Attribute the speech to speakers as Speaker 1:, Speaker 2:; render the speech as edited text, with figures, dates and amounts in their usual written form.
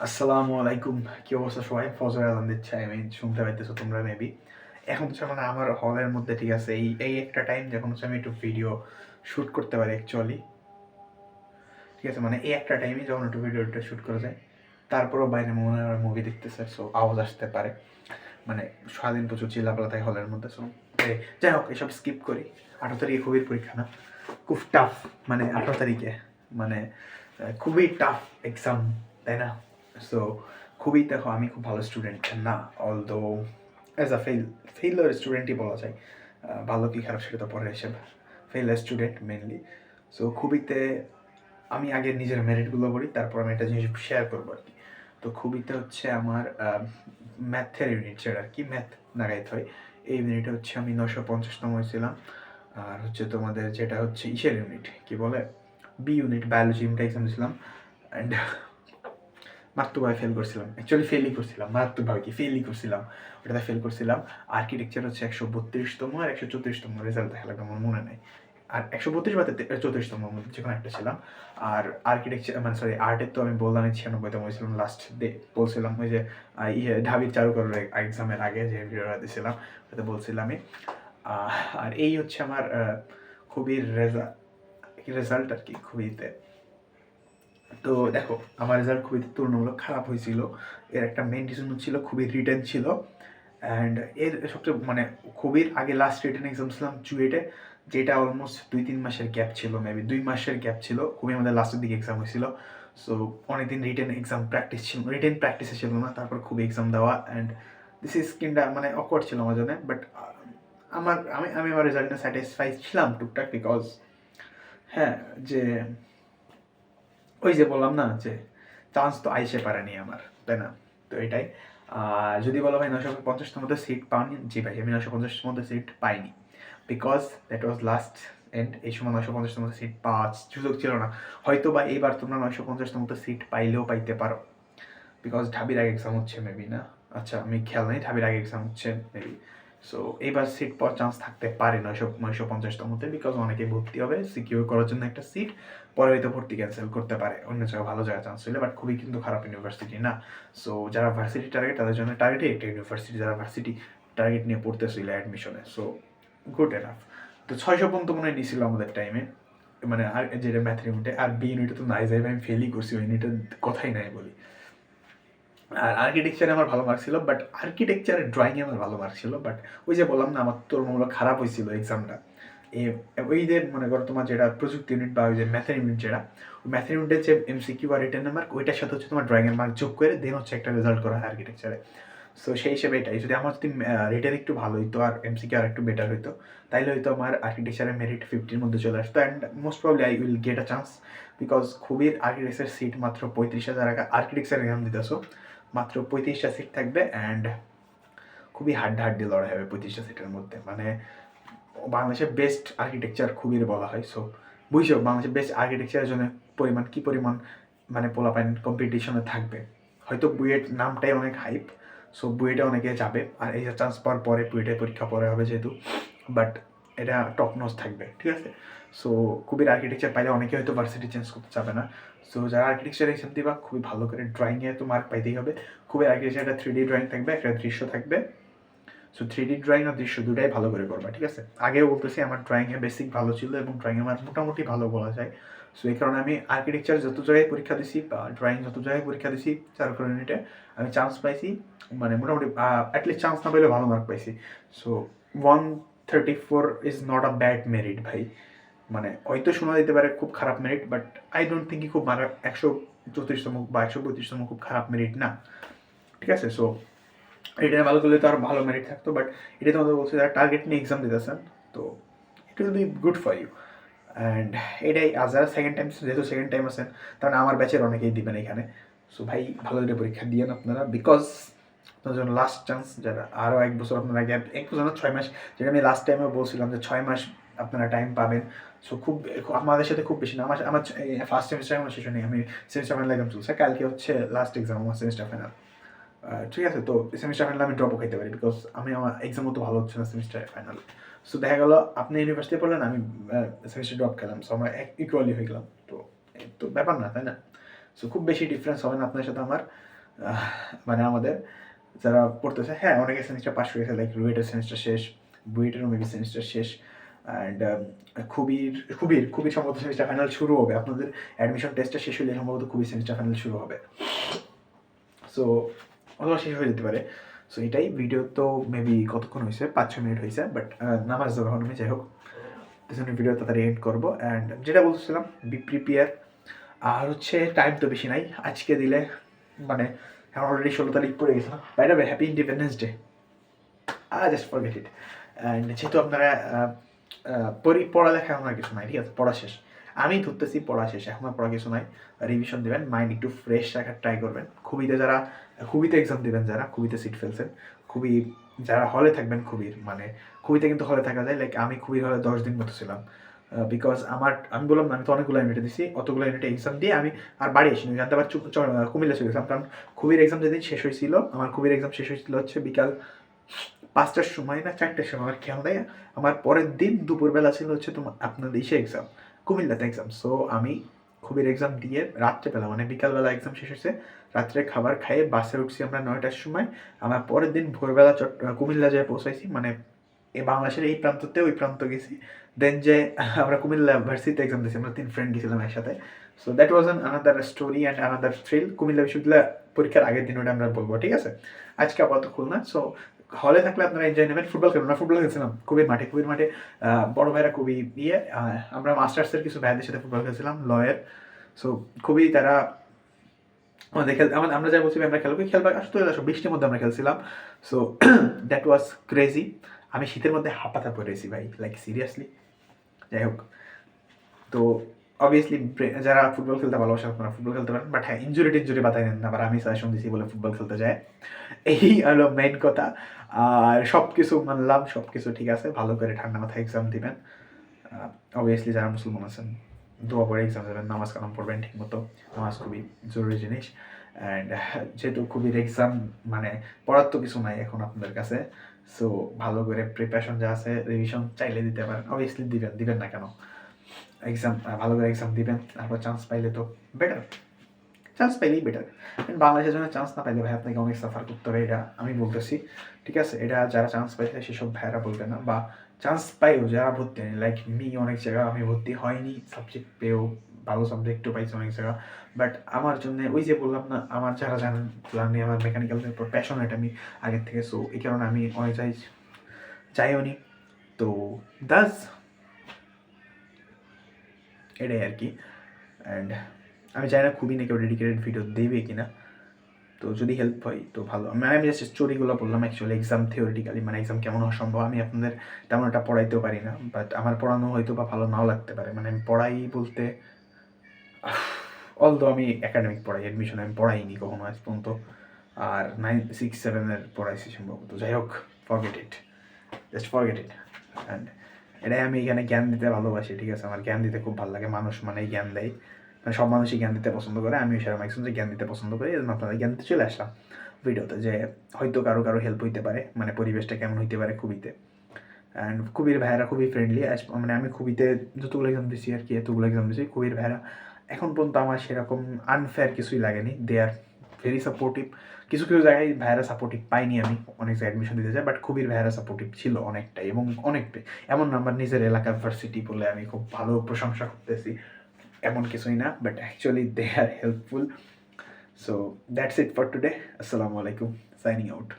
Speaker 1: আসসালামু আলাইকুম। কি অবস্থা সবাই? ফজরের আজান দিচ্ছে। শুনতে পাইতেছো তোমরা মেবি। এখন হচ্ছে মানে আমার হলের মধ্যে ঠিক আছে এই একটা টাইম যখন হচ্ছে আমি একটু ভিডিও শুট করতে পারি অ্যাকচুয়ালি। ঠিক আছে? মানে এই একটা টাইমে যখন একটু ভিডিওটা শুট করা যায়। তারপরেও বাইরে মনে হয় মুভি দেখতেছে, সো আওয়াজ আসতে পারে। মানে সারাদিন প্রচুর চিল্লাপালা থাকে হলের মধ্যে, সো যাই হোক এসব স্কিপ করি। 18 তারিখে খুবই পরীক্ষা না, খুব টাফ। মানে 18 তারিখে মানে খুবই টাফ এক্সাম, তাই না? সো খুবই, দেখো আমি খুব ভালো স্টুডেন্ট না, অলদো অ্যাজ আ ফেইলার স্টুডেন্টই বলা যায়। ভালো কি খারাপ সেটা তো পরে হিসেবে, ফেইলার স্টুডেন্ট মেনলি। সো খুবইতে আমি আগে নিজের মেরিটগুলো বলি, তারপর আমি একটা জিনিস শেয়ার করবো আর কি। তো খুবইতে হচ্ছে আমার ম্যাথের ইউনিট, যেটা আর কি ম্যাথ নাগাইতে হয়, এই ইউনিটে হচ্ছে আমি 950তম হয়েছিলাম। আর হচ্ছে তোমাদের যেটা হচ্ছে ইসের ইউনিট কি বলে, B unit biology unit exam দিয়েছিলাম, অ্যান্ড মারাত্মকভাবে ফেল করছিলাম। অ্যাকচুয়ালি ফেলই করছিলাম, মারাত্মকভাবে কি ফেলই করছিলাম, ওটাতে ফেল করছিলাম। আর্কিটেকচার হচ্ছে 132তম আর 134তম রেজাল্ট দেখা লাগবে, আমার মনে নেই। আর 132 বা 34তম মধ্যে যে কোনো একটা ছিলাম। আর আর্কিটেকচার মানে সরি আর্টের তো আমি বললাম 96তম হয়েছিলাম লাস্ট ডে, বলছিলাম ওই যে ঢাবির চারুকলার এক্সামের আগে যে ভিডিওটা দিয়েছিলাম ওটাতে বলছিলামই। আর এই হচ্ছে আমার খুবই রেজাল্ট আর কি খুবইতে। তো দেখো আমার রেজাল্ট খুবই তুলনামূলক খারাপ হয়েছিল। এর একটা মেইন রিজন ছিল খুবই রিটেন ছিল, অ্যান্ড এর সবচেয়ে মানে খুবই আগে লাস্ট রিটেন এক্সাম ছিলাম চুয়েটে, যেটা অলমোস্ট 2-3 মাসের গ্যাপ ছিল, মেবি 2 মাসের গ্যাপ ছিল, খুবই আমাদের লাস্টের দিকে এক্সাম হয়েছিল। সো অনেকদিন রিটেন এক্সাম প্র্যাকটিস ছিল, রিটেন প্র্যাকটিসে ছিল না, তারপর খুবই এক্সাম দেওয়া, অ্যান্ড দিস ইজ কিন্ডা মানে অকওয়ার্ড ছিল আমার জন্য। বাট আমি আমার রেজাল্টে স্যাটিসফাই ছিলাম টুকটাক, বিকজ হ্যাঁ, যে ওই যে বললাম না যে চান্স তো আইসে পারেনি আমার, তাই না? তো এটাই। যদি বলো ভাই 950টার মধ্যে সিট পাওনি, জি ভাই আমি 950টার মধ্যে সিট পাইনি, because that was last end. এই সময় 950টার মধ্যে সিট পাওয়ার সুযোগ ছিল না। হয়তো বা এইবার তোমরা 950টার মধ্যে সিট পাইলেও পাইতে পারো, বিকজ ঢাবির আগে এক্সাম হচ্ছে মেবি, না আচ্ছা আমি খেয়াল নেই, ঢাবির আগে এক্সাম হচ্ছে মেবি। সো এইবার সিট পাওয়ার চান্স থাকতে পারে 950টার মধ্যে, বিকজ অনেকে ভর্তি হবে সিকিউর করার জন্য একটা সিট, পরে হয়তো ভর্তি ক্যান্সেল করতে পারে অন্য জায়গায় ভালো জায়গায় চান্স হলে। বাট খুবই কিন্তু খারাপ ইউনিভার্সিটি না। সো যারা ভার্সিটি টার্গেট তাদের জন্য টার্গেটই একটা ইউনিভার্সিটি, যারা ভার্সিটি টার্গেট নিয়ে পড়তেছিল অ্যাডমিশনে, সো গুড এনাফ। তো 600 পর্যন্ত মনে হয় নিয়েছিল আমাদের টাইমে, মানে আর যেটা ম্যাথ ইউনিটে। আর বি ইউনিটে তো নাই যাই, আমি ফেলই করছি ওই ইউনিটের, কথাই নাই বলি। আর আর্কিটেকচারে আমার ভালো মার্ক ছিল, বাট আর্কিটেকচারে ড্রয়িংয়ে আমার ভালো মার্ক ছিল, বাট ওই যে বললাম না আমার তুলনামূলক খারাপ হয়েছিল এক্সামটা। ওই যে মনে করো তোমার যেটা প্রযুক্তি ইউনিট বা ওই যে ম্যাথের ইউনিট, যেটা ওই ম্যাথের ইউনিটের যে এমসিকিউ আর রিটেনের মার্ক, ওইটার সাথে হচ্ছে তোমার ড্রয়িংয়ের মার্ক যোগ করে দেন হচ্ছে একটা রেজাল্ট করা হয় আর্কিটেকচারে। সো সেই হিসেবে এটাই, যদি আমার যদি রিটেন একটু ভালো হইতো আর এমসিকিউ আর একটু বেটার হইতো, তাইলে হয়তো আমার আর্কিটেকচারের মেরিট 50-র মধ্যে চলে আসতো, and most probably I will get a chance, because খুবই আর্কিটেকচার সিট মাত্র 35,000 টাকা। আর্কিটেকচার এক্সাম দিতেছো, মাত্র 35টা সিট থাকবে, অ্যান্ড খুবই হাড্ডাহাড্ডি লড়াই হবে 35টা সিটের মধ্যে। মানে বাংলাদেশের বেস্ট আর্কিটেকচার খুবই বলা হয়। সো বুঝছো বাংলাদেশের বেস্ট আর্কিটেকচারের জন্য পরিমাণ কি পরিমাণ মানে পোলাপাইন কম্পিটিশনে থাকবে। হয়তো বুয়েট নামটাই অনেক হাইপ, সো বুয়েটে অনেকে যাবে, আর এই চান্স পাওয়ার পরে বুয়েটে পরীক্ষা পরে হবে যেহেতু, বাট এটা টপ নচ থাকবে, ঠিক আছে? সো খুবই আর্কিটেকচার পাইলে অনেকে হয়তো ভার্সিটি চেঞ্জ করতে চাবে না। সো যারা আর্কিটেকচার এক্সাম দিবা খুবই ভালো করে ড্রয়িংয়ে তো মার্ক পাইতেই হবে। খুবই আর্কিটেকচার একটা 3D ড্রয়িং থাকবে, একটা দৃশ্য থাকবে। সো 3D ড্রয়িং আর দৃশ্য দুটাই ভালো করে করবা, ঠিক আছে? আগেও বলতেছি আমার ড্রয়িংয়ে বেসিক ভালো ছিল এবং ড্রয়িং আমার মোটামুটি ভালো বলা যায়। সো এই কারণে আমি আর্কিটেকচার যত জায়গায় পরীক্ষা দিছি বা ড্রয়িং যত জায়গায় পরীক্ষা দিছি চারুকলা ইউনিটে, আমি চান্স পাইছি। মানে মোটামুটি অ্যাটলিস্ট চান্স না পেলেও ভালো মার্ক পাইছি। So 134 is not a bad merit ভাই। মানে হয়তো শোনা যেতে পারে খুব খারাপ merit, but I don't think খুব 134তম বা 135তম খুব খারাপ মেরিট না, ঠিক আছে? সো এটা ভালো করলে তো আর ভালো মেরিট থাকতো, বাট এটা তোমাদের বলছে যারা টার্গেট নিয়ে এক্সাম দিতেছেন, তো it will be good for you. And এটাই, আর যারা সেকেন্ড টাইম, যেহেতু সেকেন্ড টাইম আছেন, কারণ আমার ব্যাচের অনেকেই দিবেন এখানে। সো ভাই ভালো করে পরীক্ষা দিয়েন আপনারা, বিকজ আপনার জন্য লাস্ট চান্স। যারা আরও 1 বছর আপনারা গ্যাপ, 1 বছর না 6 মাস, যেটা আমি লাস্ট টাইমে বলছিলাম যে 6 মাস আপনারা টাইম পাবেন। সো খুব আমাদের সাথে খুব বেশি না, আমার আমার ফার্স্ট সেমিস্টার আমার শেষ হয়নি, আমি সেমিস্টার ফাইনাল এক্সাম চলছে, কালকে হচ্ছে লাস্ট এক্সাম আমার সেমিস্টার ফাইনাল। ঠিক আছে? তো সেমিস্টার ফাইনাল আমি ড্রপও খাইতে পারি, বিকজ আমার এক্সামও তো ভালো হচ্ছে না সেমিস্টার ফাইনাল। সো দেখা গেল আপনি ইউনিভার্সিটি পড়লেন, আমি সেমিস্টার ড্রপ খেলাম, সো আমরা ইকুয়ালি হয়ে গেলাম। তো তো ব্যাপার না, তাই না? সো খুব বেশি ডিফারেন্স হবে না আপনার সাথে আমার। মানে আমাদের যারা পড়তেছে, হ্যাঁ অনেকে সেমিস্টার পাস করেছে, লাইক রুয়েটের সেমিস্টার শেষ, বুয়েটেরও মেবি সেমিস্টার শেষ, অ্যান্ড খুবই সম্ভবত সেমিস্টার ফাইনাল শুরু হবে। আপনাদের অ্যাডমিশন টেস্টটা শেষ হলে সম্ভবত খুবই সেমিস্টার ফাইনাল শুরু হবে, সো অথবা শেষ হয়ে যেতে পারে। সো এটাই ভিডিও তো মেবি কতক্ষণ হয়েছে, 5-6 মিনিট হয়েছে, বাট নামাজ দেওয়া এখন আমি, যাই হোক পিছনে ভিডিও তাড়াতাড়ি এন্ড করবো। অ্যান্ড যেটা বলছিলাম, বি প্রিপেয়ার। আর হচ্ছে টাইম তো বেশি নাই, আজকে দিলে মানে এখন অলরেডি 16 তারিখ পড়ে গেছে না, by the way happy independence day, just forget it. And যেহেতু আপনারা পড়ালেখা এখন আর কিছু নাই, ঠিক আছে, পড়া শেষ, আমি ধরতেছি পড়া শেষ, এখন আর পড়া কিছু নাই, রিভিশন দেবেন, মাইন্ড একটু ফ্রেশ রাখার ট্রাই করবেন। খুবিতে এক্সাম দেবেন, যারা খুবিতে সিট ফেলছেন, খুবই যারা হলে থাকবেন, মানে খুবিতে কিন্তু হলে থাকা যায়, লাইক আমি খুবির হলে 10 দিন মতো ছিলাম, বিকজ আমি বললাম না, আমি তো অনেকগুলো ইউনিটে দিছি, অতগুলো ইউনিটে এক্সাম দিয়ে আমি আর বাড়ি আসিনি, জানতে আবার কুমিল্লা চলে গেছিলাম, কারণ খুবির এক্সাম যেদিন শেষ হয়েছিল, আমার খুবির এক্সাম শেষ হয়েছিল হচ্ছে বিকাল 5টার সময় না 4টার সময়, আমার খেয়াল নেই। আমার পরের দিন দুপুরবেলা ছিল হচ্ছে তোমার আপনাদের ইসে এক্সাম, কুমিল্লাতে এক্সাম। সো আমি খুবির এক্সাম দিয়ে রাত্রেবেলা, মানে বিকালবেলা এক্সাম শেষ হয়েছে, রাত্রে খাবার খাইয়ে বাসে উঠছি আমরা 9টার সময়, আমার পরের দিন ভোরবেলা কুমিল্লা যায় পৌঁছাইছি, মানে বাংলাদেশের এই প্রান্ততে ওই প্রান্ত গেছি, দেন যে আমরা কুমিল্লা ভার্সিটিতে এক্সাম দিয়েছি, আমরা 3 ফ্রেন্ড গেছিলাম একসাথে। So that was another story and another thrill. Comilla বিশ্ববিদ্যালয় পরীক্ষার আগের দিন ওটা আমরা বলবো, ঠিক আছে। আজকে আপাতত খুলনা। সো হলে থাকলে আপনারা এনজয় নেবেন। ফুটবল খেলবেন না, ফুটবল খেলছিলাম খুবই মাঠে বড় ভাইরা খুবই আমরা মাস্টার্সের কিছু ভাইদের সাথে ফুটবল খেলছিলাম লয়ের। সো খুবই তারা আমরা যা বলছি আমরা খেলবা আসলে আসো, বৃষ্টির মধ্যে আমরা খেলছিলাম। So that was crazy. আমি শীতের মধ্যে হাঁপাতা পড়েছি ভাই, লাইক সিরিয়াসলি। যাই হোক, তো অবভিয়াসলি যারা ফুটবল খেলতে ভালোবাসে আপনারা ফুটবল খেলতে পারেন, বাট হ্যাঁ টিনজুরি বাতাই নেন না, আবার আমি সাজেশন দিছি বলে ফুটবল খেলতে যায়, এই হলো মেইন কথা। আর সব কিছু মানলাম, সব কিছু ঠিক আছে, ভালো করে ঠান্ডা মাথায় এক্সাম দিবেন। অবভিয়াসলি যারা মুসলমান আছেন দোয়া করে এক্সাম দেবেন, নামাজ কালাম পড়বেন ঠিক মতো, নামাজ খুবই জরুরি জিনিস। অ্যান্ড যেহেতু খুবই এক্সাম, মানে পড়ার তো কিছু নাই এখন আপনাদের কাছে, সো ভালো করে প্রিপারেশন যা আছে রিভিশন চাইলে দিতে পারেন, অবভিয়াসলি দিবেন না কেন, এক্সাম ভালো করে এক্সাম দিবেন, তারপর চান্স পাইলে তো বেটার, চান্স পাইলেই বেটার। বাংলাদেশের জন্য চান্স না পাইলে ভাই আপনাকে অনেক সাফার করতে হবে, এটা আমি বলতেছি, ঠিক আছে। এটা যারা চান্স পাইছে সেসব ভাইরা বলবে না, বা চান্স পাইও যারা ভর্তি হয়নি, লাইক অনেক জায়গায় আমি ভর্তি হয়নি, সাবজেক্ট পেয়েও ভালো সাবজেক্টও পাইছি অনেক জায়গা, বাট আমার জন্য ওই যে বললাম না, আমার যারা জানেন আমি আমার মেকানিক্যালের উপর প্যাশনেট আমি আগের থেকে, সো এই কারণে আমি অনেক যাইও নি, তো দাস এটাই আর কি। অ্যান্ড আমি চাই না খুবই নাকি ডেডিকেটেড ভিডিও দেবে কিনা, তো যদি হেল্প হয় তো ভালো। মানে আমি জাস্ট স্টোরিগুলো বললাম, অ্যাকচুয়ালি এক্সাম থিওরিটিক্যালি মানে এক্সাম কেমন হওয়া সম্ভব, আমি আপনাদের তেমন একটা পড়াইতেও পারি না, বাট আমার পড়ানো হয়তো বা ভালো নাও লাগতে পারে, মানে আমি পড়াই বলতে অলদো আমি একাডেমিক পড়াই, অ্যাডমিশন আমি পড়াইনি কখনো আজ পর্যন্ত, আর 9, 6, 7 পড়াইছি সম্ভবত। যাই হোক, forget it, just forget it. And এটাই আমি এখানে জ্ঞান দিতে ভালোবাসি, ঠিক আছে, আমার জ্ঞান দিতে খুব ভালো লাগে, মানুষ মানেই জ্ঞান দেয়, মানে সব মানুষই জ্ঞান দিতে পছন্দ করে, আমি সেরকম একজন যে জ্ঞান দিতে পছন্দ করি, এই জন্য আপনাদের জ্ঞান দিতে চলে আসলাম ভিডিওতে, যে হয়তো কারো হেল্প হইতে পারে, মানে পরিবেশটা কেমন হইতে পারে খুবিতে। অ্যান্ড খুবির ভাইয়েরা খুবই ফ্রেন্ডলি, মানে আমি খুবিতে যতগুলো এক্সাম দিছি আর কি, এতগুলো এক্সাম দিছি, খুবির ভাইয়েরা এখন পর্যন্ত আমার সেরকম আনফেয়ার কিছুই লাগেনি, দে আর ভেরি সাপোর্টিভ। কিছু জায়গায় ভাইয়েরা সাপোর্টিভ পাইনি, আমি অনেক জায়গায় অ্যাডমিশন দিতে চাই, বাট খুবির ভাইয়েরা সাপোর্টিভ ছিল অনেকটাই, এবং অনেকটাই এমন না আমার নিজের এলাকার ভার্সিটি বলে আমি খুব ভালো প্রশংসা করতেছি, এমন কিছুই না, but actually they are helpful. So that's it for today. আসসালামু আলাইকুম, সাইনিং আউট।